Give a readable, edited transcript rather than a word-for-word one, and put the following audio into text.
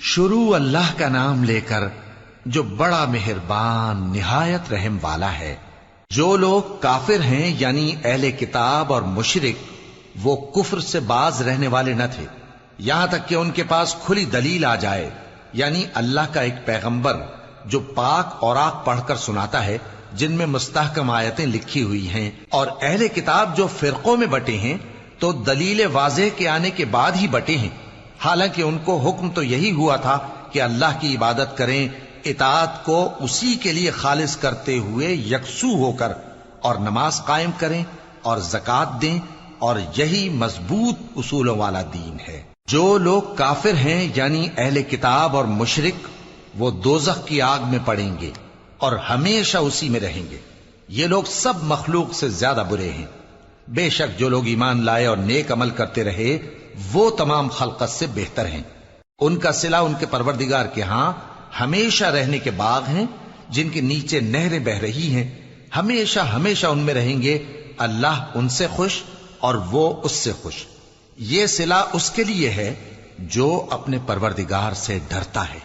شروع اللہ کا نام لے کر جو بڑا مہربان نہایت رحم والا ہے۔ جو لوگ کافر ہیں یعنی اہل کتاب اور مشرک، وہ کفر سے باز رہنے والے نہ تھے یہاں تک کہ ان کے پاس کھلی دلیل آ جائے، یعنی اللہ کا ایک پیغمبر جو پاک اوراق پڑھ کر سناتا ہے جن میں مستحکم آیتیں لکھی ہوئی ہیں، اور اہل کتاب جو فرقوں میں بٹے ہیں تو دلیل واضح کے آنے کے بعد ہی بٹے ہیں، حالانکہ ان کو حکم تو یہی ہوا تھا کہ اللہ کی عبادت کریں، اطاعت کو اسی کے لیے خالص کرتے ہوئے یکسو ہو کر، اور نماز قائم کریں اور زکوٰۃ دیں، اور یہی مضبوط اصولوں والا دین ہے۔ جو لوگ کافر ہیں یعنی اہل کتاب اور مشرک، وہ دوزخ کی آگ میں پڑیں گے اور ہمیشہ اسی میں رہیں گے۔ یہ لوگ سب مخلوق سے زیادہ برے ہیں۔ بے شک جو لوگ ایمان لائے اور نیک عمل کرتے رہے وہ تمام خلقت سے بہتر ہیں۔ ان کا صلہ ان کے پروردگار کے ہاں ہمیشہ رہنے کے باغ ہیں جن کے نیچے نہریں بہ رہی ہیں، ہمیشہ ہمیشہ ان میں رہیں گے۔ اللہ ان سے خوش اور وہ اس سے خوش۔ یہ صلہ اس کے لیے ہے جو اپنے پروردگار سے ڈرتا ہے۔